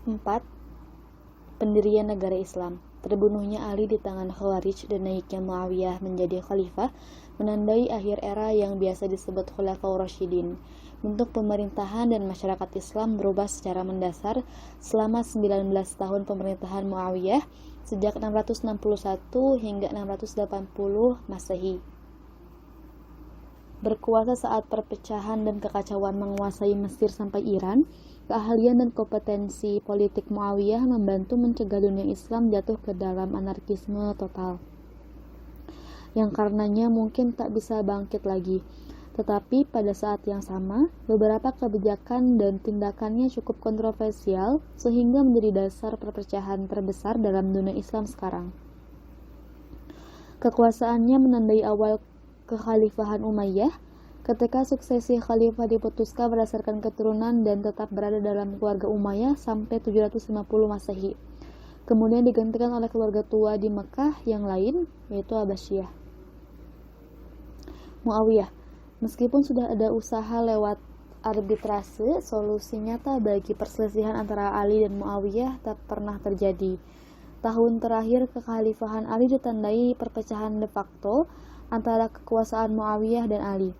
4. Pendirian negara Islam. Terbunuhnya Ali di tangan Khawarij dan naiknya Muawiyah menjadi khalifah menandai akhir era yang biasa disebut Khulafaur Rasyidin. Bentuk pemerintahan dan masyarakat Islam berubah secara mendasar selama 19 tahun pemerintahan Muawiyah sejak 661 hingga 680 Masehi. Berkuasa saat perpecahan dan kekacauan menguasai Mesir sampai Iran, keahlian dan kompetensi politik Muawiyah membantu mencegah dunia Islam jatuh ke dalam anarkisme total, yang karenanya mungkin tak bisa bangkit lagi. Tetapi pada saat yang sama, beberapa kebijakan dan tindakannya cukup kontroversial sehingga menjadi dasar perpecahan terbesar dalam dunia Islam sekarang. Kekuasaannya menandai awal kekhalifahan Umayyah, ketika suksesi khalifah diputuskan berdasarkan keturunan dan tetap berada dalam keluarga Umayyah sampai 750 Masehi. Kemudian digantikan oleh keluarga tua di Mekah yang lain, yaitu Abbasiyah. Muawiyah, meskipun sudah ada usaha lewat arbitrase, solusi nyata bagi perselisihan antara Ali dan Muawiyah tak pernah terjadi. Tahun terakhir kekhalifahan Ali ditandai perpecahan de facto antara kekuasaan Muawiyah dan Ali.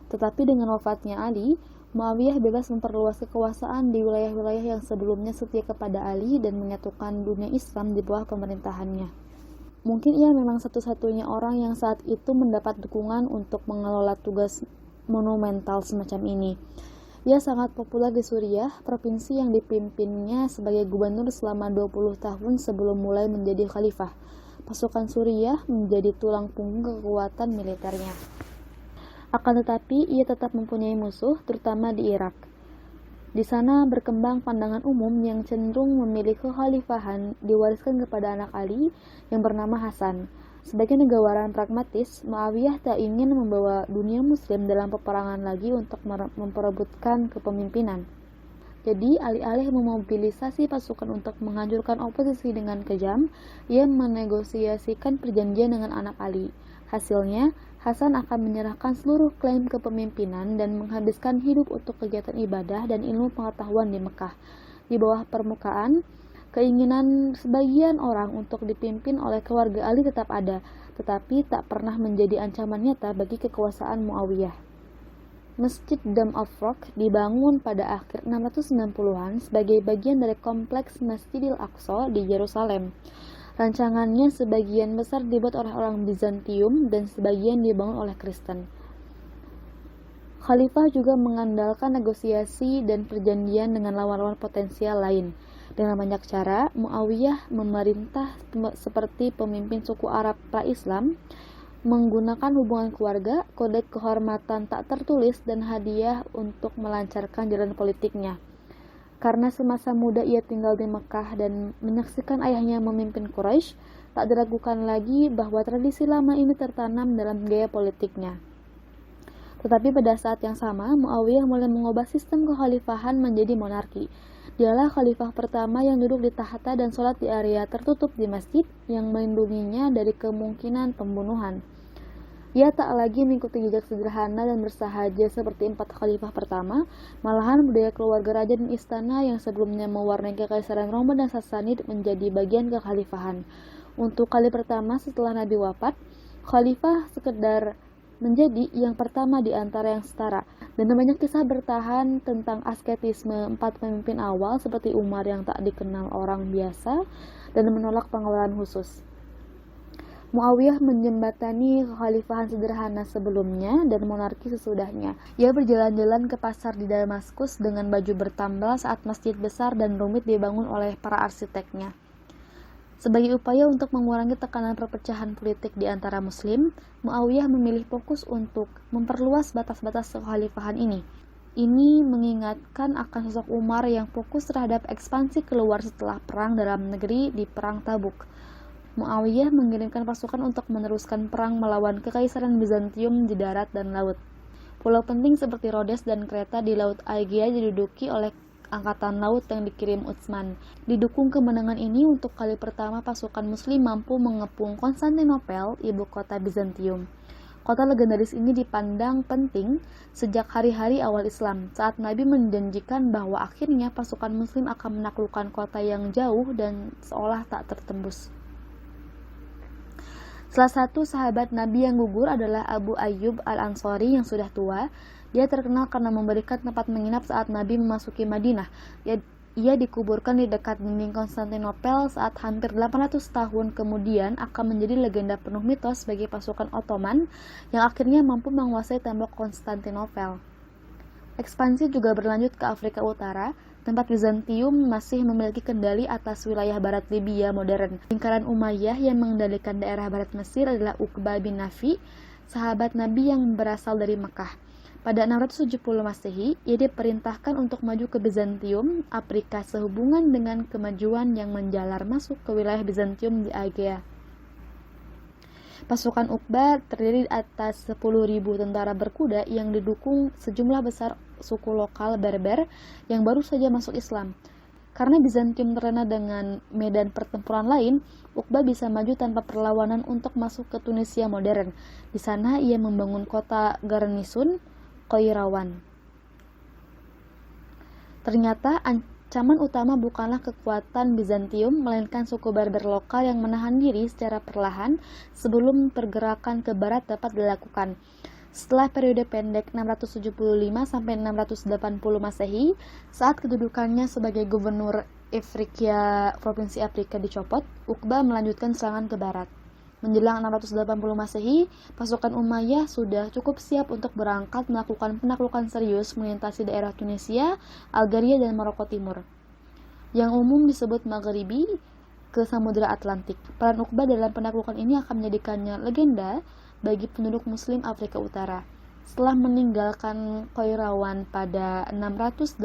Tetapi dengan wafatnya Ali, Muawiyah bebas memperluas kekuasaan di wilayah-wilayah yang sebelumnya setia kepada Ali dan menyatukan dunia Islam di bawah pemerintahannya. Mungkin ia memang satu-satunya orang yang saat itu mendapat dukungan untuk mengelola tugas monumental semacam ini. Ia sangat populer di Suriah, provinsi yang dipimpinnya sebagai gubernur selama 20 tahun sebelum mulai menjadi khalifah. Pasukan Suriah menjadi tulang punggung kekuatan militernya. Akan tetapi, ia tetap mempunyai musuh, terutama di Irak. Di sana berkembang pandangan umum yang cenderung memilih kekhalifahan diwariskan kepada anak Ali yang bernama Hasan. Sebagai negarawan pragmatis, Muawiyah tak ingin membawa dunia muslim dalam peperangan lagi untuk memperebutkan kepemimpinan. Jadi, alih-alih memobilisasi pasukan untuk menghancurkan oposisi dengan kejam, ia menegosiasikan perjanjian dengan anak Ali. Hasilnya, Hasan akan menyerahkan seluruh klaim kepemimpinan dan menghabiskan hidup untuk kegiatan ibadah dan ilmu pengetahuan di Mekah. Di bawah permukaan, keinginan sebagian orang untuk dipimpin oleh keluarga Ali tetap ada, tetapi tak pernah menjadi ancaman nyata bagi kekuasaan Muawiyah. Masjid Dome of Rock dibangun pada akhir 690-an sebagai bagian dari kompleks Masjidil Aqsa di Yerusalem. Rancangannya sebagian besar dibuat oleh orang Bizantium dan sebagian dibangun oleh Kristen. Khalifah juga mengandalkan negosiasi dan perjanjian dengan lawan-lawan potensial lain. Dengan banyak cara, Muawiyah memerintah seperti pemimpin suku Arab pra-Islam, menggunakan hubungan keluarga, kode kehormatan tak tertulis, dan hadiah untuk melancarkan jalan politiknya. Karena semasa muda ia tinggal di Mekah dan menyaksikan ayahnya memimpin Quraisy, tak diragukan lagi bahwa tradisi lama ini tertanam dalam gaya politiknya. Tetapi pada saat yang sama, Muawiyah mulai mengubah sistem kekhalifahan menjadi monarki. Dialah khalifah pertama yang duduk di tahta dan sholat di area tertutup di masjid yang melindunginya dari kemungkinan pembunuhan. Ia tak lagi mengikuti jejak sederhana dan bersahaja seperti 4 khalifah pertama, malahan budaya keluarga raja dan istana yang sebelumnya mewarnai kekaisaran Roma dan Sassanid menjadi bagian kekhalifahan. Untuk kali pertama setelah Nabi wafat, khalifah sekedar menjadi yang pertama di antara yang setara, dan banyak kisah bertahan tentang asketisme 4 pemimpin awal seperti Umar yang tak dikenal orang biasa dan menolak pengeluaran khusus. Muawiyah menjembatani kekhalifahan sederhana sebelumnya dan monarki sesudahnya. Ia berjalan-jalan ke pasar di Damaskus dengan baju bertambal saat masjid besar dan rumit dibangun oleh para arsiteknya. Sebagai upaya untuk mengurangi tekanan perpecahan politik di antara muslim, Muawiyah memilih fokus untuk memperluas batas-batas kekhalifahan ini. Ini mengingatkan akan sosok Umar yang fokus terhadap ekspansi keluar setelah perang dalam negeri di Perang Tabuk. Muawiyah mengirimkan pasukan untuk meneruskan perang melawan Kekaisaran Bizantium di darat dan laut. Pulau penting seperti Rhodes dan Kreta di Laut Aegea diduduki oleh angkatan laut yang dikirim Utsman. Didukung kemenangan ini, untuk kali pertama pasukan muslim mampu mengepung Konstantinopel, ibu kota Bizantium. Kota legendaris ini dipandang penting sejak hari-hari awal Islam, saat Nabi menjanjikan bahwa akhirnya pasukan Muslim akan menaklukkan kota yang jauh dan seolah tak tertembus. Salah satu sahabat Nabi yang gugur adalah Abu Ayyub al-Ansari yang sudah tua. Dia terkenal karena memberikan tempat menginap saat Nabi memasuki Madinah. Ia dikuburkan di dekat dinding Konstantinopel saat hampir 800 tahun kemudian akan menjadi legenda penuh mitos bagi pasukan Ottoman yang akhirnya mampu menguasai tembok Konstantinopel. Ekspansi juga berlanjut ke Afrika Utara, tempat Bizantium masih memiliki kendali atas wilayah barat Libya modern. Lingkaran Umayyah yang mengendalikan daerah barat Mesir adalah Uqbah bin Nafi, sahabat Nabi yang berasal dari Mekah. Pada 670 Masehi, ia diperintahkan untuk maju ke Bizantium, Afrika sehubungan dengan kemajuan yang menjalar masuk ke wilayah Bizantium di Aegea. Pasukan Uqbah terdiri atas 10.000 tentara berkuda yang didukung sejumlah besar suku lokal Berber yang baru saja masuk Islam. Karena Bizantium terlena dengan medan pertempuran lain, Uqbah bisa maju tanpa perlawanan untuk masuk ke Tunisia modern. Di sana ia membangun kota Garnisun Qairawan. Ternyata ancaman utama bukanlah kekuatan Bizantium, melainkan suku Berber lokal yang menahan diri secara perlahan sebelum pergerakan ke barat dapat dilakukan. Setelah periode pendek 675 sampai 680 Masehi, saat kedudukannya sebagai gubernur Ifriqiya, provinsi Afrika dicopot, Uqbah melanjutkan serangan ke barat. Menjelang 680 Masehi, pasukan Umayyah sudah cukup siap untuk berangkat melakukan penaklukan serius melintasi daerah Tunisia, Algeria, dan Maroko Timur, yang umum disebut Maghribi, ke Samudra Atlantik. Peran Uqbah dalam penaklukan ini akan menjadikannya legenda bagi penduduk Muslim Afrika Utara. Setelah meninggalkan Qairawan pada 680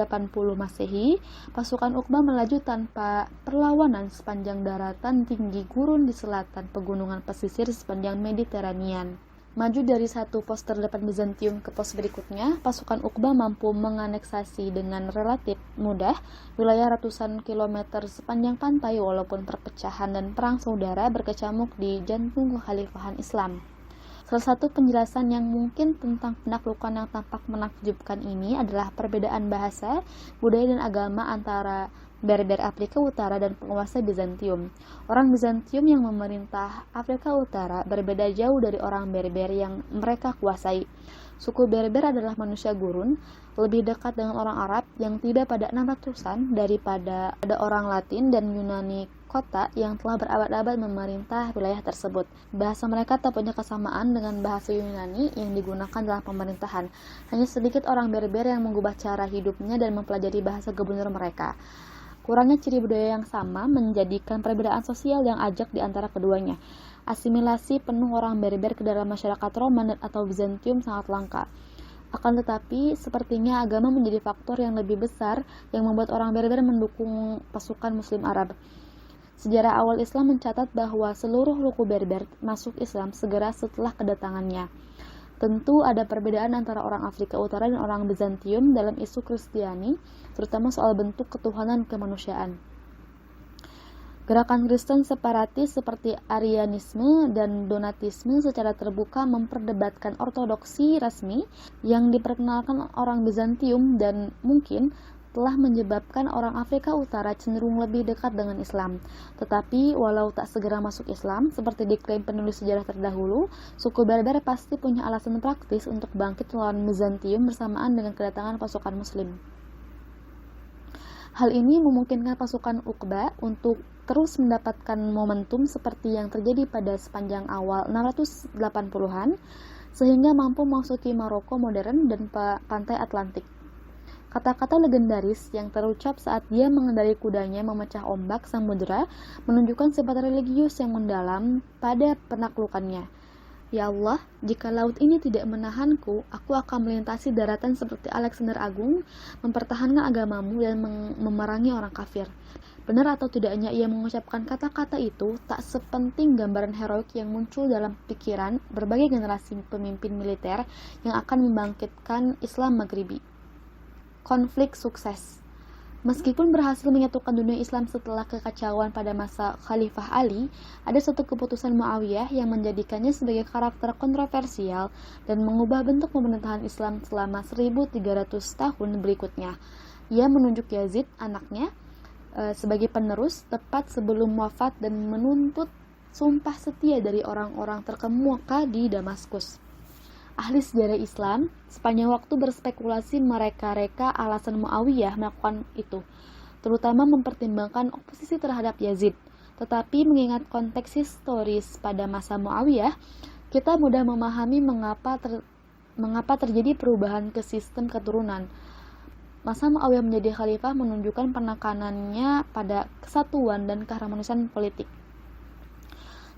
Masehi, pasukan Uqbah melaju tanpa perlawanan sepanjang daratan tinggi gurun di selatan pegunungan pesisir sepanjang Mediteranian. Maju dari satu pos terdepan Bizantium ke pos berikutnya, pasukan Uqbah mampu menganeksasi dengan relatif mudah wilayah ratusan kilometer sepanjang pantai walaupun perpecahan dan perang saudara berkecamuk di jantung kekhalifahan Islam. Salah satu penjelasan yang mungkin tentang penaklukan yang tampak menakjubkan ini adalah perbedaan bahasa, budaya, dan agama antara Berber Afrika Utara dan penguasa Bizantium. Orang Bizantium yang memerintah Afrika Utara berbeda jauh dari orang Berber yang mereka kuasai. Suku Berber adalah manusia gurun, lebih dekat dengan orang Arab yang tiba pada 600-an daripada ada orang Latin dan Yunani kota yang telah berabad-abad memerintah wilayah tersebut. Bahasa mereka tak punya kesamaan dengan bahasa Yunani yang digunakan dalam pemerintahan. Hanya sedikit orang Berber yang mengubah cara hidupnya dan mempelajari bahasa gubernur mereka. Kurangnya ciri budaya yang sama menjadikan perbedaan sosial yang ajak di antara keduanya. Asimilasi penuh orang Berber ke dalam masyarakat Roman atau Bizantium sangat langka. Akan tetapi, sepertinya agama menjadi faktor yang lebih besar yang membuat orang Berber mendukung pasukan Muslim Arab. Sejarah awal Islam mencatat bahwa seluruh suku Berber masuk Islam segera setelah kedatangannya. Tentu ada perbedaan antara orang Afrika Utara dan orang Bizantium dalam isu Kristiani, terutama soal bentuk ketuhanan kemanusiaan. Gerakan Kristen separatis seperti Arianisme dan Donatisme secara terbuka memperdebatkan ortodoksi resmi yang diperkenalkan orang Bizantium dan mungkin telah menyebabkan orang Afrika Utara cenderung lebih dekat dengan Islam. Tetapi, walau tak segera masuk Islam, seperti diklaim penulis sejarah terdahulu, suku Berber pasti punya alasan praktis untuk bangkit melawan Bizantium bersamaan dengan kedatangan pasukan Muslim. Hal ini memungkinkan pasukan Uqbah untuk terus mendapatkan momentum seperti yang terjadi pada sepanjang awal 680-an, sehingga mampu memasuki Maroko modern dan pantai Atlantik. Kata-kata legendaris yang terucap saat dia mengendarai kudanya memecah ombak samudera menunjukkan sifat religius yang mendalam pada penaklukannya. Ya Allah, jika laut ini tidak menahanku, aku akan melintasi daratan seperti Alexander Agung, mempertahankan agamamu dan memerangi orang kafir. Benar atau tidaknya ia mengucapkan kata-kata itu tak sepenting gambaran heroik yang muncul dalam pikiran berbagai generasi pemimpin militer yang akan membangkitkan Islam Maghribi. Konflik sukses. Meskipun berhasil menyatukan dunia Islam setelah kekacauan pada masa Khalifah Ali, ada suatu keputusan Muawiyah yang menjadikannya sebagai karakter kontroversial dan mengubah bentuk pemerintahan Islam selama 1300 tahun berikutnya. Ia menunjuk Yazid, anaknya, sebagai penerus tepat sebelum wafat dan menuntut sumpah setia dari orang-orang terkemuka di Damaskus. Ahli sejarah Islam sepanjang waktu berspekulasi mereka-reka alasan Muawiyah melakukan itu, terutama mempertimbangkan oposisi terhadap Yazid. Tetapi mengingat konteks historis pada masa Muawiyah, kita mudah memahami mengapa terjadi perubahan ke sistem keturunan. Masa Muawiyah menjadi khalifah menunjukkan penekanannya pada kesatuan dan keharmonisan politik.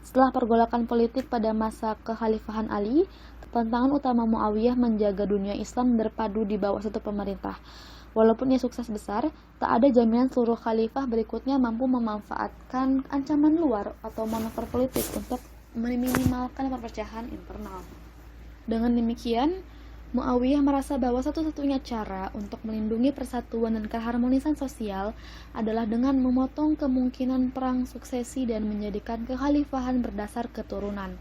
Setelah pergolakan politik pada masa kekhalifahan Ali, tantangan utama Muawiyah menjaga dunia Islam berpadu di bawah satu pemerintah. Walaupun ia sukses besar, tak ada jaminan seluruh khalifah berikutnya mampu memanfaatkan ancaman luar atau manuver politik untuk meminimalkan perpecahan internal. Dengan demikian, Muawiyah merasa bahwa satu-satunya cara untuk melindungi persatuan dan keharmonisan sosial adalah dengan memotong kemungkinan perang suksesi dan menjadikan kekhalifahan berdasar keturunan.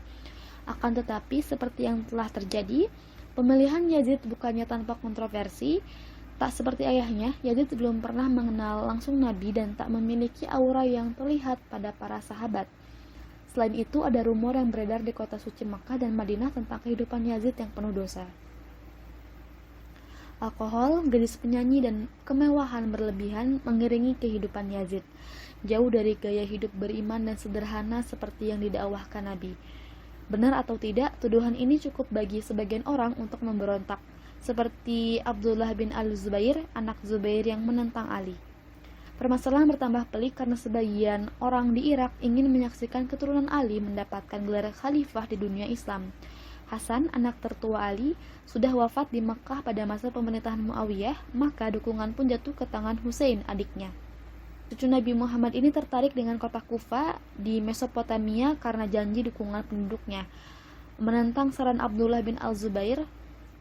Akan tetapi, seperti yang telah terjadi, pemilihan Yazid bukannya tanpa kontroversi. Tak seperti ayahnya, Yazid belum pernah mengenal langsung Nabi dan tak memiliki aura yang terlihat pada para sahabat. Selain itu, ada rumor yang beredar di kota suci Makkah dan Madinah tentang kehidupan Yazid yang penuh dosa. Alkohol, gadis penyanyi, dan kemewahan berlebihan mengiringi kehidupan Yazid, jauh dari gaya hidup beriman dan sederhana seperti yang didakwahkan Nabi. Benar atau tidak, tuduhan ini cukup bagi sebagian orang untuk memberontak, seperti Abdullah bin al-Zubair, anak Zubair yang menentang Ali. Permasalahan bertambah pelik karena sebagian orang di Irak ingin menyaksikan keturunan Ali mendapatkan gelar khalifah di dunia Islam. Hasan, anak tertua Ali, sudah wafat di Makkah pada masa pemerintahan Muawiyah, maka dukungan pun jatuh ke tangan Husain, adiknya. Cucu Nabi Muhammad ini tertarik dengan kota Kufa di Mesopotamia karena janji dukungan penduduknya, menentang saran Abdullah bin al-Zubair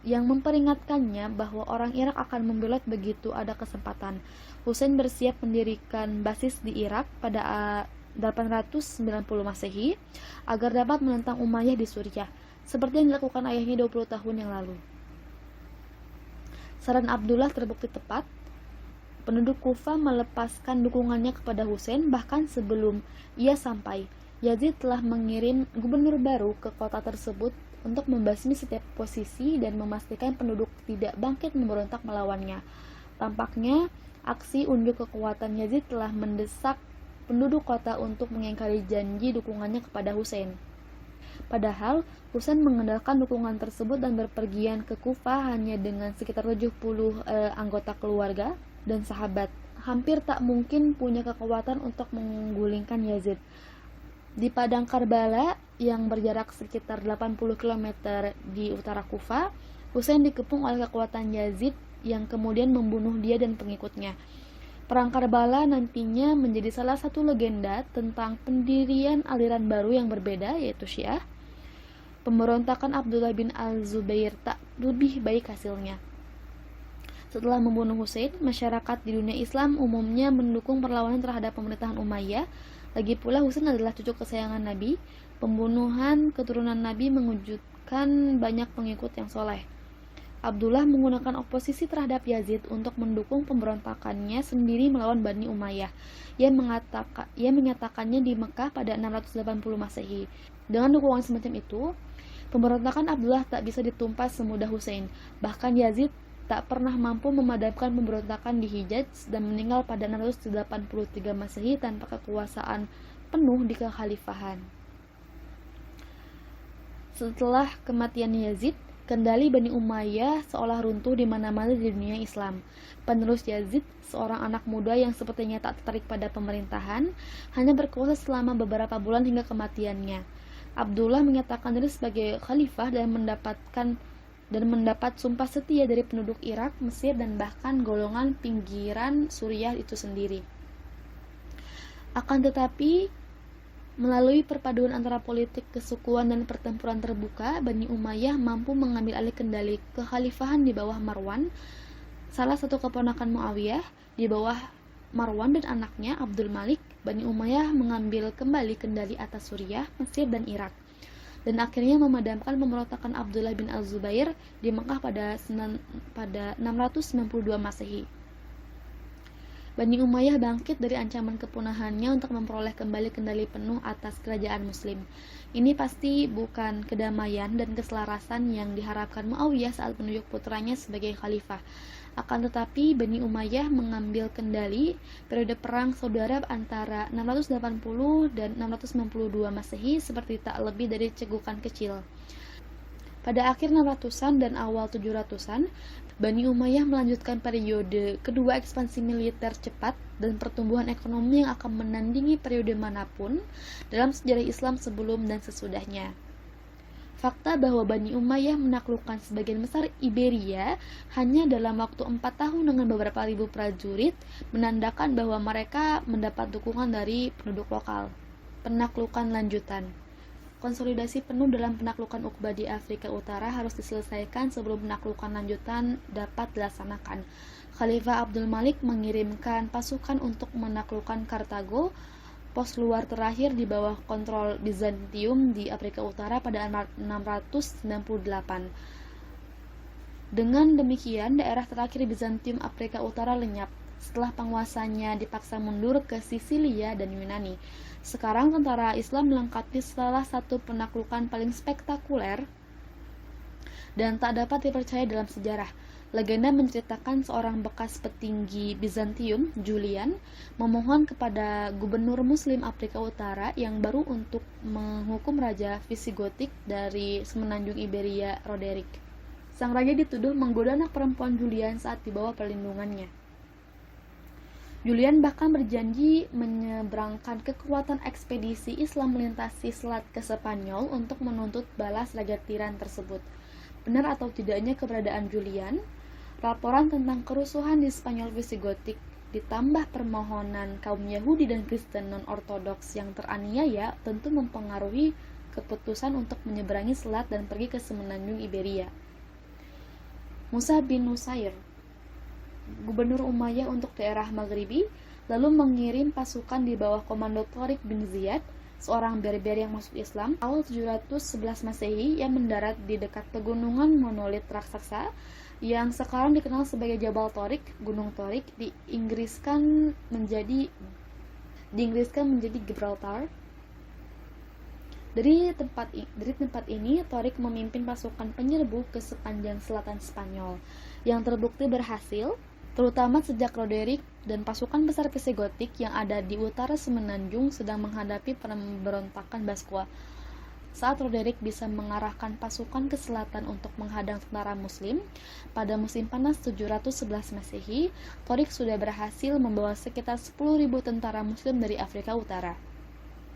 yang memperingatkannya bahwa orang Irak akan membelot begitu ada kesempatan. Husain bersiap mendirikan basis di Irak pada 890 Masehi agar dapat menentang Umayyah di Suriah, seperti yang dilakukan ayahnya 20 tahun yang lalu. Saran Abdullah terbukti tepat. Penduduk Kufa melepaskan dukungannya kepada Husain bahkan sebelum ia sampai. Yazid telah mengirim gubernur baru ke kota tersebut untuk membasmi setiap posisi dan memastikan penduduk tidak bangkit memberontak melawannya. Tampaknya aksi unjuk kekuatan Yazid telah mendesak penduduk kota untuk mengingkari janji dukungannya kepada Husain. Padahal, Husain mengandalkan dukungan tersebut dan berpergian ke Kufa hanya dengan sekitar 70 anggota keluarga dan sahabat. Hampir tak mungkin punya kekuatan untuk menggulingkan Yazid. Di padang Karbala yang berjarak sekitar 80 km di utara Kufa, Husain dikepung oleh kekuatan Yazid yang kemudian membunuh dia dan pengikutnya. Perang Karbala nantinya menjadi salah satu legenda tentang pendirian aliran baru yang berbeda, yaitu Syiah. Pemberontakan Abdullah bin al-Zubair tak lebih baik hasilnya. Setelah membunuh Husain, masyarakat di dunia Islam umumnya mendukung perlawanan terhadap pemerintahan Umayyah. Lagi pula Husain adalah cucu kesayangan Nabi. Pembunuhan keturunan Nabi mewujudkan banyak pengikut yang soleh. Abdullah menggunakan oposisi terhadap Yazid untuk mendukung pemberontakannya sendiri melawan Bani Umayyah. Ia menyatakannya di Mekah pada 680 Masehi. Dengan dukungan semacam itu, pemberontakan Abdullah tak bisa ditumpas semudah Husain. Bahkan Yazid tak pernah mampu memadamkan pemberontakan di Hijaz dan meninggal pada 683 Masehi tanpa kekuasaan penuh di kekhalifahan. Setelah kematian Yazid, kendali Bani Umayyah seolah runtuh di mana-mana di dunia Islam. Penerus Yazid, seorang anak muda yang sepertinya tak tertarik pada pemerintahan, hanya berkuasa selama beberapa bulan hingga kematiannya. Abdullah menyatakan diri sebagai khalifah dan mendapat sumpah setia dari penduduk Irak, Mesir, dan bahkan golongan pinggiran Suriah itu sendiri. Akan tetapi, melalui perpaduan antara politik kesukuan dan pertempuran terbuka, Bani Umayyah mampu mengambil alih kendali kekhalifahan di bawah Marwan. Salah satu keponakan Muawiyah di bawah Marwan dan anaknya Abdul Malik, Bani Umayyah mengambil kembali kendali atas Suriah, Mesir, dan Irak, dan akhirnya memadamkan pemberontakan Abdullah bin Az-Zubair di Mekah pada 692 Masehi. Bani Umayyah bangkit dari ancaman kepunahannya untuk memperoleh kembali kendali penuh atas kerajaan Muslim. Ini pasti bukan kedamaian dan keselarasan yang diharapkan Muawiyah saat menunjuk putranya sebagai khalifah. Akan tetapi Bani Umayyah mengambil kendali periode perang saudara antara 680 dan 692 Masehi seperti tak lebih dari cegukan kecil. Pada akhir 600-an dan awal 700-an, Bani Umayyah melanjutkan periode kedua ekspansi militer cepat dan pertumbuhan ekonomi yang akan menandingi periode manapun dalam sejarah Islam sebelum dan sesudahnya. Fakta bahwa Bani Umayyah menaklukkan sebagian besar Iberia hanya dalam waktu 4 tahun dengan beberapa ribu prajurit menandakan bahwa mereka mendapat dukungan dari penduduk lokal. Penaklukan lanjutan. Konsolidasi penuh dalam penaklukan Uqbah di Afrika Utara harus diselesaikan sebelum penaklukan lanjutan dapat dilaksanakan. Khalifah Abdul Malik mengirimkan pasukan untuk menaklukkan Kartago, pos luar terakhir di bawah kontrol Bizantium di Afrika Utara pada 698. Dengan demikian, daerah terakhir Bizantium Afrika Utara lenyap setelah penguasanya dipaksa mundur ke Sisilia dan Yunani. Sekarang tentara Islam melengkapi salah satu penaklukan paling spektakuler dan tak dapat dipercaya dalam sejarah. Legenda menceritakan seorang bekas petinggi Bizantium, Julian, memohon kepada gubernur Muslim Afrika Utara yang baru untuk menghukum Raja Visigotik dari semenanjung Iberia, Roderick. Sang raja dituduh menggoda anak perempuan Julian saat di bawah perlindungannya. Julian bahkan berjanji menyeberangkan kekuatan ekspedisi Islam melintasi selat ke Spanyol untuk menuntut balas raja tiran tersebut. Benar atau tidaknya keberadaan Julian, laporan tentang kerusuhan di Spanyol Visigotik ditambah permohonan kaum Yahudi dan Kristen non-ortodoks yang teraniaya tentu mempengaruhi keputusan untuk menyeberangi selat dan pergi ke semenanjung Iberia. Musa bin Nusair, gubernur Umayyah untuk daerah Maghribi, lalu mengirim pasukan di bawah komando Tariq bin Ziyad, seorang Berber yang masuk Islam, awal 711 Masehi yang mendarat di dekat pegunungan monolit raksasa yang sekarang dikenal sebagai Jabal Tariq, Gunung Tariq, diinggriskan menjadi Gibraltar. Dari tempat ini, Tariq memimpin pasukan penyerbu ke sepanjang selatan Spanyol, yang terbukti berhasil, terutama sejak Roderick dan pasukan besar Visigotik yang ada di utara semenanjung sedang menghadapi pemberontakan Basque. Saat Roderick bisa mengarahkan pasukan ke selatan untuk menghadang tentara Muslim, pada musim panas 711 Masehi, Tariq sudah berhasil membawa sekitar 10.000 tentara Muslim dari Afrika Utara.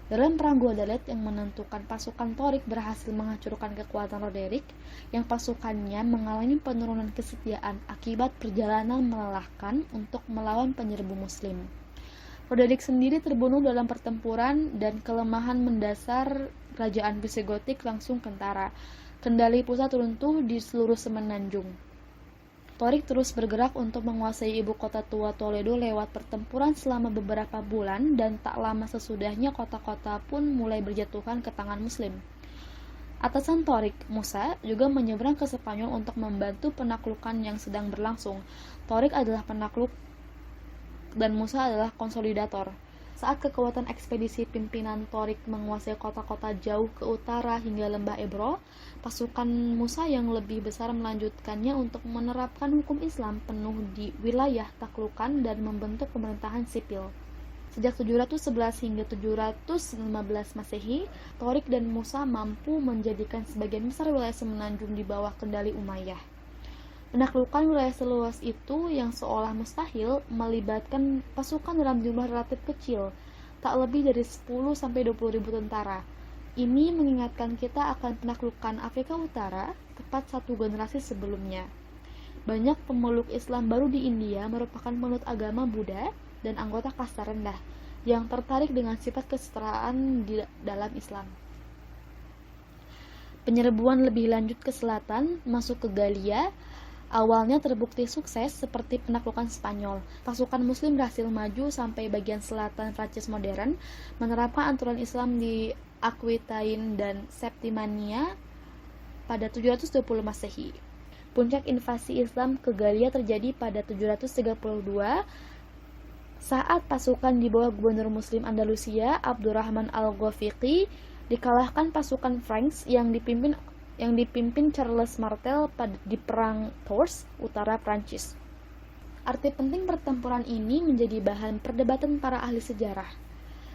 Dalam perang Guadalete yang menentukan, pasukan Tariq berhasil menghancurkan kekuatan Roderick, yang pasukannya mengalami penurunan kesetiaan akibat perjalanan melelahkan untuk melawan penyerbu Muslim. Roderick sendiri terbunuh dalam pertempuran dan kelemahan mendasar kerajaan Visigotik langsung kentara. Kendali pusat runtuh di seluruh semenanjung. Tariq terus bergerak untuk menguasai ibu kota tua Toledo lewat pertempuran selama beberapa bulan, dan tak lama sesudahnya kota-kota pun mulai berjatuhan ke tangan Muslim. Atasan Tariq, Musa, juga menyeberang ke Spanyol untuk membantu penaklukan yang sedang berlangsung. Tariq adalah penakluk dan Musa adalah konsolidator. Saat kekuatan ekspedisi pimpinan Tariq menguasai kota-kota jauh ke utara hingga lembah Ebro, pasukan Musa yang lebih besar melanjutkannya untuk menerapkan hukum Islam penuh di wilayah taklukan dan membentuk pemerintahan sipil. Sejak 711 hingga 715 Masehi, Tariq dan Musa mampu menjadikan sebagian besar wilayah semenanjung di bawah kendali Umayyah. Menaklukkan wilayah seluas itu yang seolah mustahil melibatkan pasukan dalam jumlah relatif kecil, tak lebih dari 10-20 ribu tentara. Ini mengingatkan kita akan penaklukan Afrika Utara tepat satu generasi sebelumnya. Banyak pemeluk Islam baru di India merupakan penganut agama Buddha dan anggota kasta rendah yang tertarik dengan sifat kesetaraan di dalam Islam. Penyerbuan lebih lanjut ke selatan, masuk ke Galia, awalnya terbukti sukses seperti penaklukan Spanyol. Pasukan Muslim berhasil maju sampai bagian selatan Prancis modern, menerapkan aturan Islam di Aquitaine dan Septimania pada 720 Masehi. Puncak invasi Islam ke Galia terjadi pada 732 saat pasukan di bawah gubernur Muslim Andalusia, Abdurrahman al-Ghafiqi, dikalahkan pasukan Franks yang dipimpin Charles Martel di Perang Tours, utara Prancis. Arti penting pertempuran ini menjadi bahan perdebatan para ahli sejarah.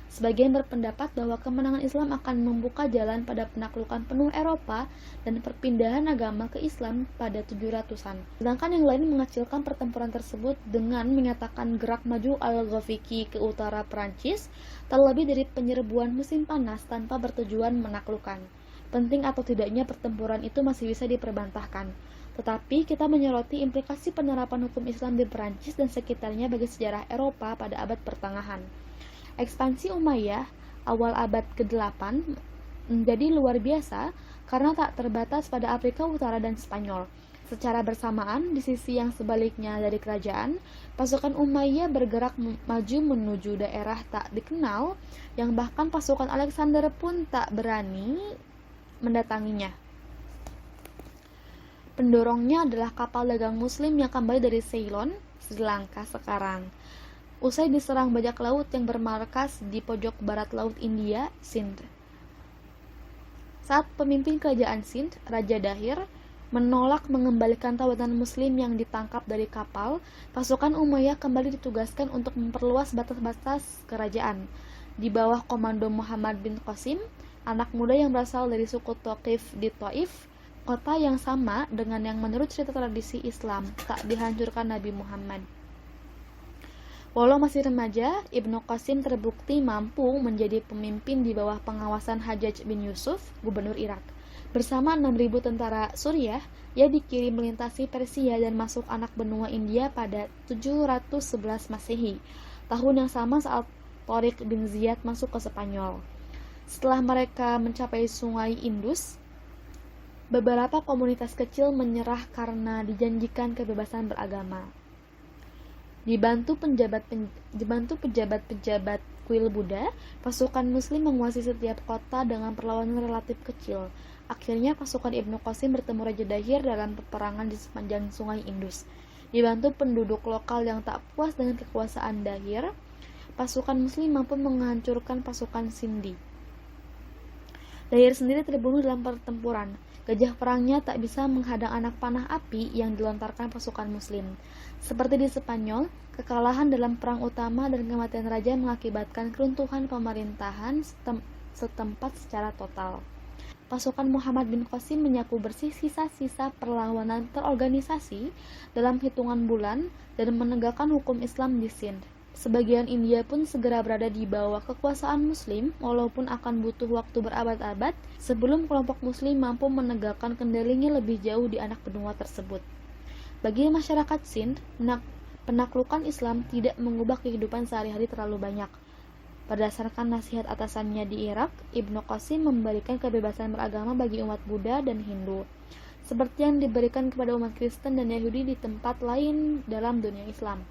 Sebagian berpendapat bahwa kemenangan Islam akan membuka jalan pada penaklukan penuh Eropa dan perpindahan agama ke Islam pada 700-an. Sedangkan yang lain mengecilkan pertempuran tersebut dengan menyatakan gerak maju al-Ghafiqi ke utara Prancis terlebih dari penyerbuan musim panas tanpa bertujuan menaklukkan. Penting atau tidaknya pertempuran itu masih bisa diperbantahkan. Tetapi kita menyoroti implikasi penerapan hukum Islam di Prancis dan sekitarnya bagi sejarah Eropa pada abad pertengahan. Ekspansi Umayyah awal abad ke-8 menjadi luar biasa karena tak terbatas pada Afrika Utara dan Spanyol. Secara bersamaan, di sisi yang sebaliknya dari kerajaan, pasukan Umayyah bergerak maju menuju daerah tak dikenal yang bahkan pasukan Alexander pun tak berani mendatanginya. Pendorongnya adalah kapal dagang Muslim yang kembali dari Ceylon, Sri Lanka sekarang. Usai diserang bajak laut yang bermarkas di pojok barat laut India, Sindh. Saat pemimpin kerajaan Sindh, Raja Dahir, menolak mengembalikan tawanan Muslim yang ditangkap dari kapal, pasukan Umayyah kembali ditugaskan untuk memperluas batas-batas kerajaan. Di bawah komando Muhammad bin Qasim, anak muda yang berasal dari suku Thaqif di Taif, kota yang sama dengan yang menurut cerita tradisi Islam tak dihancurkan Nabi Muhammad. Walau masih remaja, Ibnu Qasim terbukti mampu menjadi pemimpin di bawah pengawasan Hajjaj bin Yusuf, gubernur Irak. Bersama 6.000 tentara Suriah, ia dikirim melintasi Persia dan masuk anak benua India pada 711 Masehi, tahun yang sama saat Tariq bin Ziyad masuk ke Spanyol. Setelah mereka mencapai sungai Indus, beberapa komunitas kecil menyerah karena dijanjikan kebebasan beragama. Dibantu pejabat-pejabat kuil Buddha, pasukan Muslim menguasai setiap kota dengan perlawanan relatif kecil. Akhirnya pasukan Ibnu Qasim bertemu Raja Dahir dalam peperangan di sepanjang sungai Indus. Dibantu penduduk lokal yang tak puas dengan kekuasaan Dahir, pasukan Muslim mampu menghancurkan pasukan Sindhi. Dahir sendiri terbunuh dalam pertempuran. Gajah perangnya tak bisa menghadang anak panah api yang dilontarkan pasukan Muslim. Seperti di Spanyol, kekalahan dalam perang utama dan kematian raja mengakibatkan keruntuhan pemerintahan setempat secara total. Pasukan Muhammad bin Qasim menyapu bersih sisa-sisa perlawanan terorganisasi dalam hitungan bulan dan menegakkan hukum Islam di Sindh. Sebagian India pun segera berada di bawah kekuasaan Muslim, walaupun akan butuh waktu berabad-abad sebelum kelompok Muslim mampu menegakkan kendalinya lebih jauh di anak benua tersebut. Bagi masyarakat Sindh, penaklukan Islam tidak mengubah kehidupan sehari-hari terlalu banyak. Berdasarkan nasihat atasannya di Irak, Ibnu Qasim memberikan kebebasan beragama bagi umat Buddha dan Hindu, seperti yang diberikan kepada umat Kristen dan Yahudi di tempat lain dalam dunia Islam.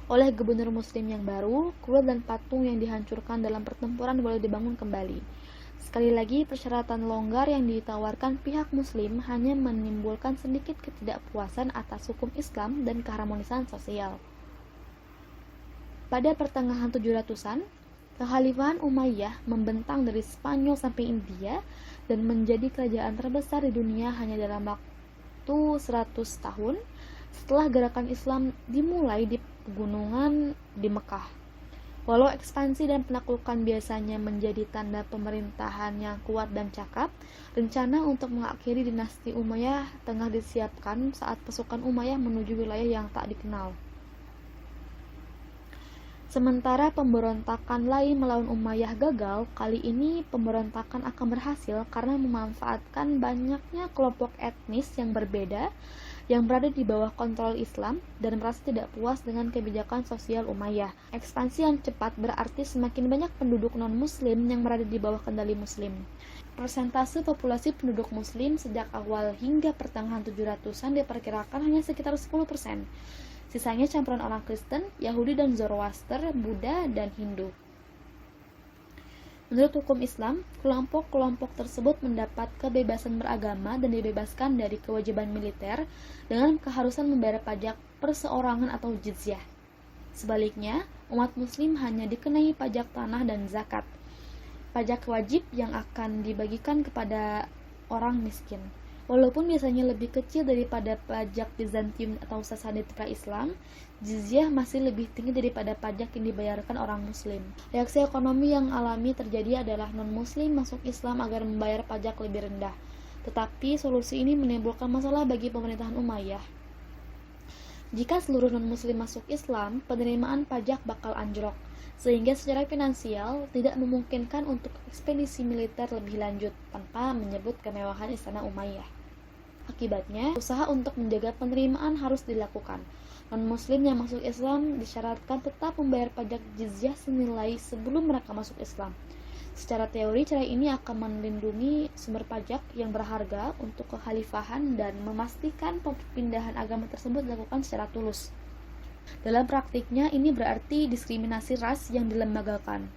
Oleh gubernur Muslim yang baru, kuil dan patung yang dihancurkan dalam pertempuran boleh dibangun kembali. Sekali lagi, persyaratan longgar yang ditawarkan pihak Muslim hanya menimbulkan sedikit ketidakpuasan atas hukum Islam dan keharmonisan sosial. Pada pertengahan 700-an, Kekhalifahan Umayyah membentang dari Spanyol sampai India dan menjadi kerajaan terbesar di dunia hanya dalam waktu 100 tahun setelah gerakan Islam dimulai di pegunungan di Mekah. Walau ekspansi dan penaklukan biasanya menjadi tanda pemerintahan yang kuat dan cakap, rencana untuk mengakhiri dinasti Umayyah tengah disiapkan saat pasukan Umayyah menuju wilayah yang tak dikenal. Sementara pemberontakan lain melawan Umayyah gagal, kali ini pemberontakan akan berhasil karena memanfaatkan banyaknya kelompok etnis yang berbeda yang berada di bawah kontrol Islam dan merasa tidak puas dengan kebijakan sosial Umayyah. Ekspansi yang cepat berarti semakin banyak penduduk non-Muslim yang berada di bawah kendali Muslim. Persentase populasi penduduk muslim sejak awal hingga pertengahan 700-an diperkirakan hanya sekitar 10%. Sisanya campuran orang Kristen, Yahudi dan Zoroaster, Buddha, dan Hindu. Menurut hukum Islam, kelompok-kelompok tersebut mendapat kebebasan beragama dan dibebaskan dari kewajiban militer dengan keharusan membayar pajak perseorangan atau jizyah. Sebaliknya, umat muslim hanya dikenai pajak tanah dan zakat, pajak wajib yang akan dibagikan kepada orang miskin. Walaupun biasanya lebih kecil daripada pajak Bizantium atau Sassanid pra-Islam, jizyah masih lebih tinggi daripada pajak yang dibayarkan orang muslim. Reaksi ekonomi yang alami terjadi adalah non-muslim masuk Islam agar membayar pajak lebih rendah. Tetapi solusi ini menimbulkan masalah bagi pemerintahan Umayyah. Jika seluruh non-muslim masuk Islam, penerimaan pajak bakal anjlok, sehingga secara finansial tidak memungkinkan untuk ekspedisi militer lebih lanjut tanpa menyebut kemewahan istana Umayyah. Akibatnya, usaha untuk menjaga penerimaan harus dilakukan. Non-muslim yang masuk Islam disyaratkan tetap membayar pajak jizyah senilai sebelum mereka masuk Islam. Secara teori, cara ini akan melindungi sumber pajak yang berharga untuk kekhalifahan dan memastikan perpindahan agama tersebut dilakukan secara tulus. Dalam praktiknya, ini berarti diskriminasi ras yang dilembagakan.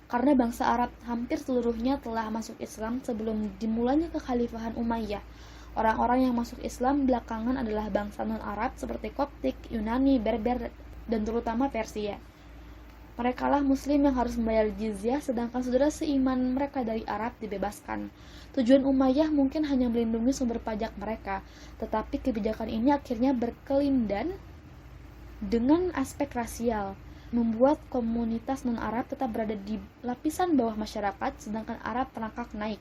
Karena bangsa Arab hampir seluruhnya telah masuk Islam sebelum dimulainya kekhalifahan Umayyah. Orang-orang yang masuk Islam belakangan adalah bangsa non-Arab seperti Koptik, Yunani, Berber, dan terutama Persia. Merekalah muslim yang harus membayar jizyah, sedangkan saudara seiman mereka dari Arab dibebaskan. Tujuan Umayyah mungkin hanya melindungi sumber pajak mereka, tetapi kebijakan ini akhirnya berkelindan dengan aspek rasial, membuat komunitas non-Arab tetap berada di lapisan bawah masyarakat, sedangkan Arab merangkak naik.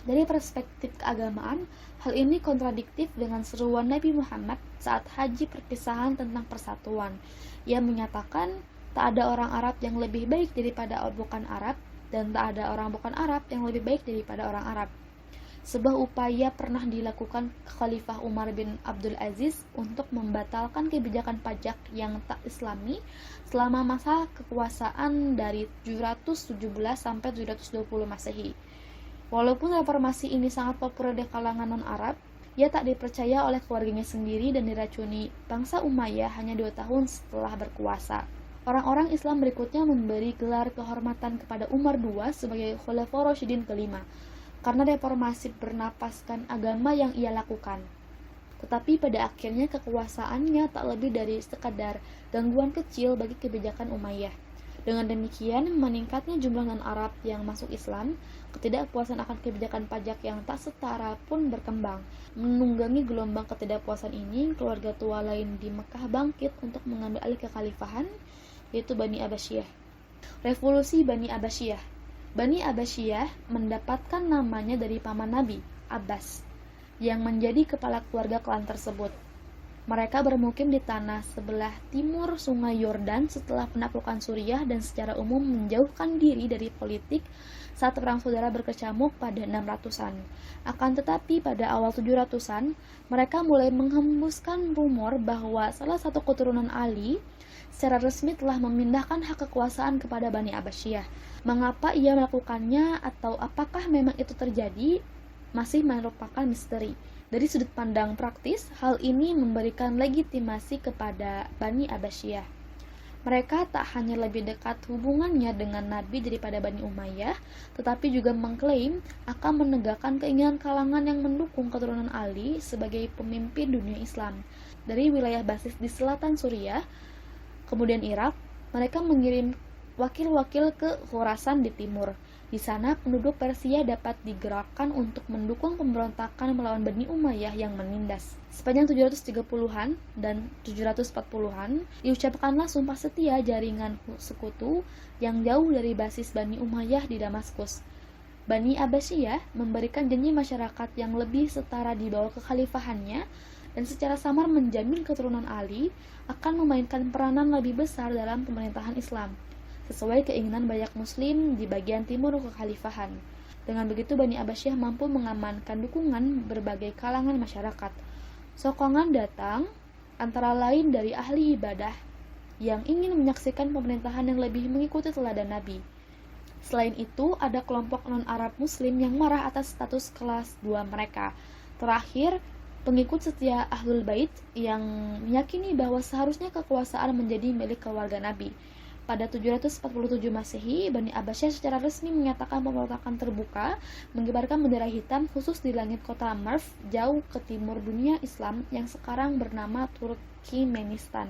Dari perspektif keagamaan, hal ini kontradiktif dengan seruan Nabi Muhammad saat haji perpisahan tentang persatuan. Ia menyatakan, tak ada orang Arab yang lebih baik daripada orang bukan Arab, dan tak ada orang bukan Arab yang lebih baik daripada orang Arab. Sebuah upaya pernah dilakukan Khalifah Umar bin Abdul Aziz untuk membatalkan kebijakan pajak yang tak Islami selama masa kekuasaan dari 717 sampai 720 Masehi. Walaupun reformasi ini sangat populer di kalangan non-Arab, ia tak dipercaya oleh keluarganya sendiri dan diracuni bangsa Umayyah hanya 2 tahun setelah berkuasa. Orang-orang Islam berikutnya memberi gelar kehormatan kepada Umar II sebagai Khulafaur Rasyidin kelima, karena reformasi bernapaskan agama yang ia lakukan. Tetapi pada akhirnya kekuasaannya tak lebih dari sekadar gangguan kecil bagi kebijakan Umayyah. Dengan demikian, meningkatnya jumlah non-Arab yang masuk Islam, ketidakpuasan akan kebijakan pajak yang tak setara pun berkembang. Menunggangi gelombang ketidakpuasan ini, keluarga tua lain di Mekah bangkit untuk mengambil alih kekhalifahan, yaitu Bani Abbasiyah. Revolusi Bani Abbasiyah. Bani Abbasiyah mendapatkan namanya dari paman Nabi, Abbas, yang menjadi kepala keluarga klan tersebut. Mereka bermukim di tanah sebelah timur sungai Yordan setelah penaklukan Suriah dan secara umum menjauhkan diri dari politik saat perang saudara berkecamuk pada 600-an. Akan tetapi pada awal 700-an, mereka mulai menghembuskan rumor bahwa salah satu keturunan Ali secara resmi telah memindahkan hak kekuasaan kepada Bani Abbasiyah. Mengapa ia melakukannya atau apakah memang itu terjadi masih merupakan misteri. Dari sudut pandang praktis, hal ini memberikan legitimasi kepada Bani Abbasiyah. Mereka tak hanya lebih dekat hubungannya dengan Nabi daripada Bani Umayyah, tetapi juga mengklaim akan menegakkan keinginan kalangan yang mendukung keturunan Ali sebagai pemimpin dunia Islam. Dari wilayah basis di selatan Suriah, kemudian Irak, mereka mengirim wakil-wakil ke Khurasan di timur. Di sana, penduduk Persia dapat digerakkan untuk mendukung pemberontakan melawan Bani Umayyah yang menindas. Sepanjang 730-an dan 740-an, diucapkanlah sumpah setia jaringan sekutu yang jauh dari basis Bani Umayyah di Damaskus. Bani Abbasiyah memberikan janji masyarakat yang lebih setara di bawah kekhalifahannya dan secara samar menjamin keturunan Ali akan memainkan peranan lebih besar dalam pemerintahan Islam, sesuai keinginan banyak muslim di bagian timur kekhalifahan. Dengan begitu Bani Abbasiyah mampu mengamankan dukungan berbagai kalangan masyarakat. Sokongan datang antara lain dari ahli ibadah yang ingin menyaksikan pemerintahan yang lebih mengikuti teladan Nabi. Selain itu, ada kelompok non-Arab Muslim yang marah atas status kelas 2 mereka. Terakhir, pengikut setia Ahlul Bait yang meyakini bahwa seharusnya kekuasaan menjadi milik keluarga Nabi. Pada 747 Masehi, Bani Abbasiyah secara resmi menyatakan pemberontakan terbuka, mengibarkan bendera hitam khusus di langit kota Merv, jauh ke timur dunia Islam yang sekarang bernama Turkmenistan.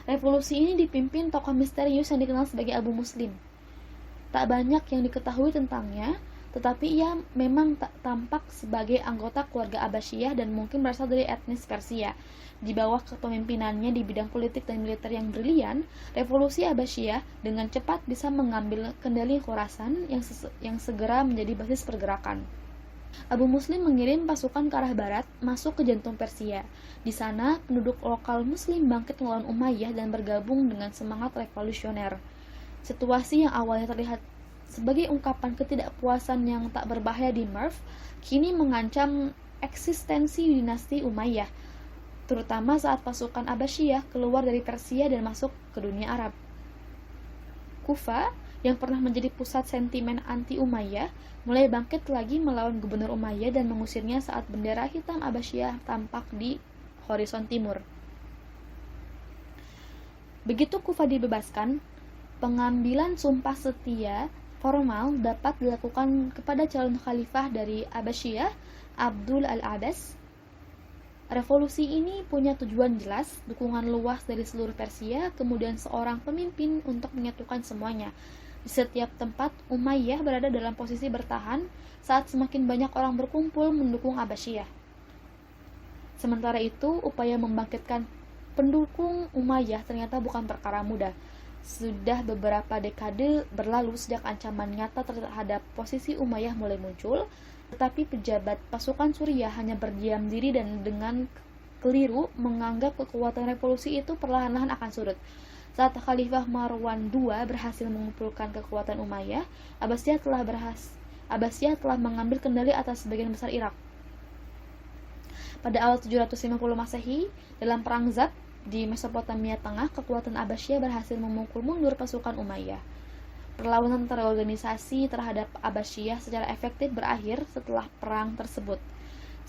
Revolusi ini dipimpin tokoh misterius yang dikenal sebagai Abu Muslim. Tak banyak yang diketahui tentangnya, tetapi ia memang tak tampak sebagai anggota keluarga Abbasiyah dan mungkin berasal dari etnis Persia. Di bawah kepemimpinannya di bidang politik dan militer yang brilian, revolusi Abbasiyah dengan cepat bisa mengambil kendali Khorasan yang segera menjadi basis pergerakan. Abu Muslim mengirim pasukan ke arah barat, masuk ke jantung Persia. Di sana, penduduk lokal Muslim bangkit melawan Umayyah dan bergabung dengan semangat revolusioner. Situasi yang awalnya terlihat sebagai ungkapan ketidakpuasan yang tak berbahaya di Merv, kini mengancam eksistensi dinasti Umayyah, terutama saat pasukan Abbasiyah keluar dari Persia dan masuk ke dunia Arab. Kufa, yang pernah menjadi pusat sentimen anti-Umayyah, mulai bangkit lagi melawan gubernur Umayyah dan mengusirnya saat bendera hitam Abbasiyah tampak di horizon timur. Begitu Kufa dibebaskan, pengambilan sumpah setia formal dapat dilakukan kepada calon khalifah dari Abbasiyah, Abdul al-Abbas. Revolusi ini punya tujuan jelas, dukungan luas dari seluruh Persia, kemudian seorang pemimpin untuk menyatukan semuanya. Di setiap tempat, Umayyah berada dalam posisi bertahan saat semakin banyak orang berkumpul mendukung Abbasiyah. Sementara itu, upaya membangkitkan pendukung Umayyah ternyata bukan perkara mudah. Sudah beberapa dekade berlalu sejak ancaman nyata terhadap posisi Umayyah mulai muncul, tetapi pejabat pasukan Suriah hanya berdiam diri dan dengan keliru menganggap kekuatan revolusi itu perlahan-lahan akan surut. Saat Khalifah Marwan II berhasil mengumpulkan kekuatan Umayyah, Abbasiyah telah mengambil kendali atas sebagian besar Irak. Pada awal 750 Masehi, dalam perang Zat di Mesopotamia Tengah, kekuatan Abbasiyah berhasil memukul mundur pasukan Umayyah. Perlawanan terorganisasi terhadap Abbasiyah secara efektif berakhir setelah perang tersebut.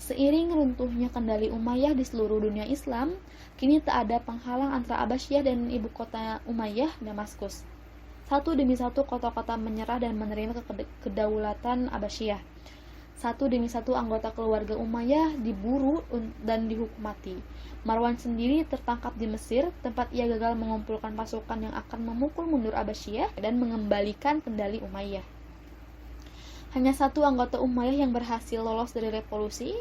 Seiring runtuhnya kendali Umayyah di seluruh dunia Islam, kini tak ada penghalang antara Abbasiyah dan ibu kota Umayyah, Damaskus. Satu demi satu kota-kota menyerah dan menerima kedaulatan Abbasiyah. Satu demi satu anggota keluarga Umayyah diburu dan dihukum mati. Marwan sendiri tertangkap di Mesir, tempat ia gagal mengumpulkan pasukan yang akan memukul mundur Abbasiyah dan mengembalikan kendali Umayyah. Hanya satu anggota Umayyah yang berhasil lolos dari revolusi,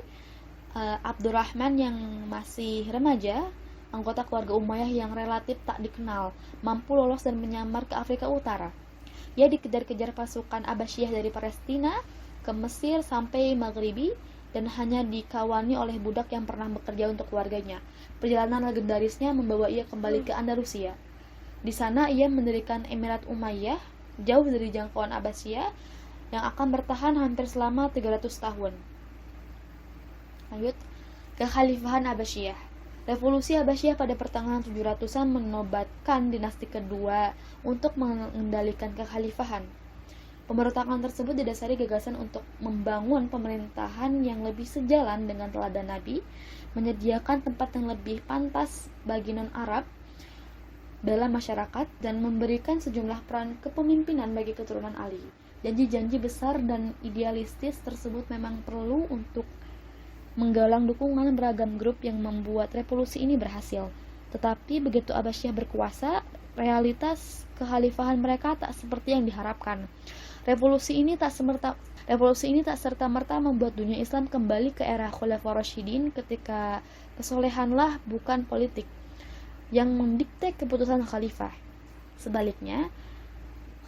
Abdurrahman yang masih remaja, anggota keluarga Umayyah yang relatif tak dikenal, mampu lolos dan menyamar ke Afrika Utara. Ia dikejar-kejar pasukan Abbasiyah dari Palestina ke Mesir sampai Maghribi dan hanya dikawani oleh budak yang pernah bekerja untuk keluarganya. Perjalanan legendarisnya membawa ia kembali ke Andalusia. Di sana ia mendirikan Emirat Umayyah, jauh dari jangkauan Abbasiyah, yang akan bertahan hampir selama 300 tahun. Lanjut, Kekhalifahan Abbasiyah. Revolusi Abbasiyah pada pertengahan 700-an menobatkan dinasti kedua untuk mengendalikan kekhalifahan. Pemberontakan tersebut didasari gagasan untuk membangun pemerintahan yang lebih sejalan dengan teladan Nabi, menyediakan tempat yang lebih pantas bagi non-Arab dalam masyarakat, dan memberikan sejumlah peran kepemimpinan bagi keturunan Ali. Janji-janji besar dan idealistis tersebut memang perlu untuk menggalang dukungan beragam grup yang membuat revolusi ini berhasil. Tetapi begitu Abbasiyah berkuasa, realitas kekhalifahan mereka tak seperti yang diharapkan. Revolusi ini tak serta-merta membuat dunia Islam kembali ke era Khulafaur Rasyidin, ketika kesolehanlah bukan politik yang mendikte keputusan khalifah. Sebaliknya,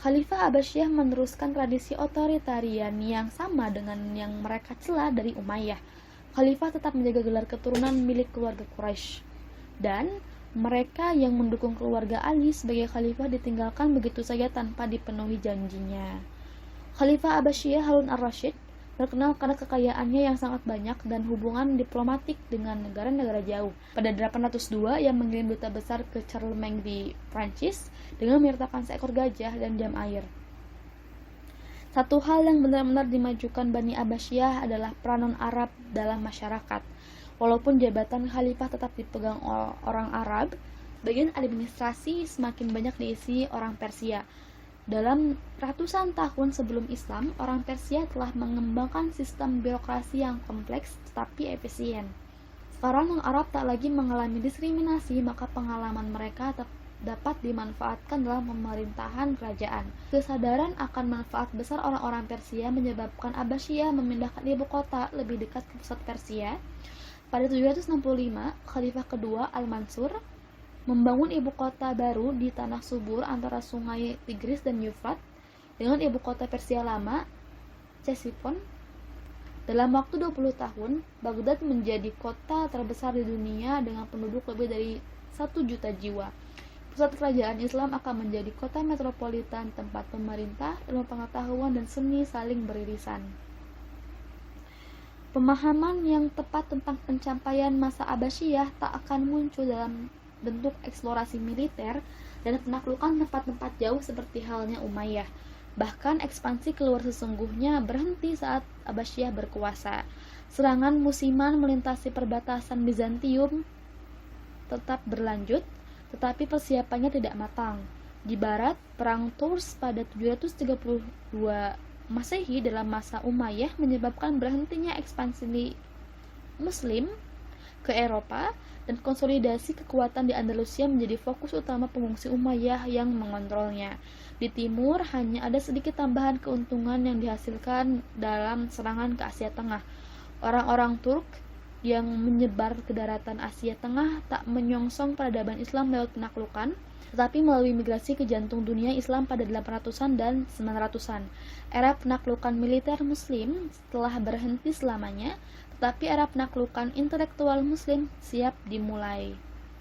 Khalifah Abbasiyah meneruskan tradisi otoritarian yang sama dengan yang mereka cela dari Umayyah. Khalifah tetap menjaga gelar keturunan milik keluarga Quraisy, dan mereka yang mendukung keluarga Ali sebagai khalifah ditinggalkan begitu saja tanpa dipenuhi janjinya. Khalifah Abbasiyah Harun ar-Rasyid terkenal karena kekayaannya yang sangat banyak dan hubungan diplomatik dengan negara-negara jauh. Pada 802, ia mengirim duta besar ke Charlemagne di Prancis dengan menyertakan seekor gajah dan jam air. Satu hal yang benar-benar dimajukan Bani Abbasiyah adalah peranan Arab dalam masyarakat. Walaupun jabatan khalifah tetap dipegang orang Arab, bagian administrasi semakin banyak diisi orang Persia. Dalam ratusan tahun sebelum Islam, orang Persia telah mengembangkan sistem birokrasi yang kompleks tetapi efisien. Sekarang orang Arab tak lagi mengalami diskriminasi, maka pengalaman mereka dapat dimanfaatkan dalam pemerintahan kerajaan. Kesadaran akan manfaat besar orang-orang Persia menyebabkan Abbasiyah memindahkan ibu kota lebih dekat ke pusat Persia. Pada 765, Khalifah kedua Al-Mansur membangun ibu kota baru di tanah subur antara sungai Tigris dan Yufrat dengan ibu kota Persia lama, Ctesiphon. Dalam waktu 20 tahun, Baghdad menjadi kota terbesar di dunia dengan penduduk lebih dari 1 juta jiwa. Pusat kerajaan Islam akan menjadi kota metropolitan, tempat pemerintah, ilmu pengetahuan, dan seni saling beririsan. Pemahaman yang tepat tentang pencapaian masa Abbasiyah tak akan muncul dalam bentuk eksplorasi militer dan penaklukan tempat-tempat jauh seperti halnya Umayyah. Bahkan ekspansi keluar sesungguhnya berhenti saat Abbasiyah berkuasa. Serangan musiman melintasi perbatasan Bizantium tetap berlanjut, tetapi persiapannya tidak matang. Di barat, perang Tours pada 732 Masehi dalam masa Umayyah menyebabkan berhentinya ekspansi Muslim ke Eropa dan konsolidasi kekuatan di Andalusia menjadi fokus utama pengungsi Umayyah yang mengontrolnya. Di timur hanya ada sedikit tambahan keuntungan yang dihasilkan dalam serangan ke Asia Tengah. Orang-orang Turk yang menyebar ke daratan Asia Tengah tak menyongsong peradaban Islam lewat penaklukan, tetapi melalui migrasi ke jantung dunia Islam pada 800-an dan 900-an. Era penaklukan militer Muslim telah berhenti selamanya, tetapi era penaklukan intelektual Muslim siap dimulai.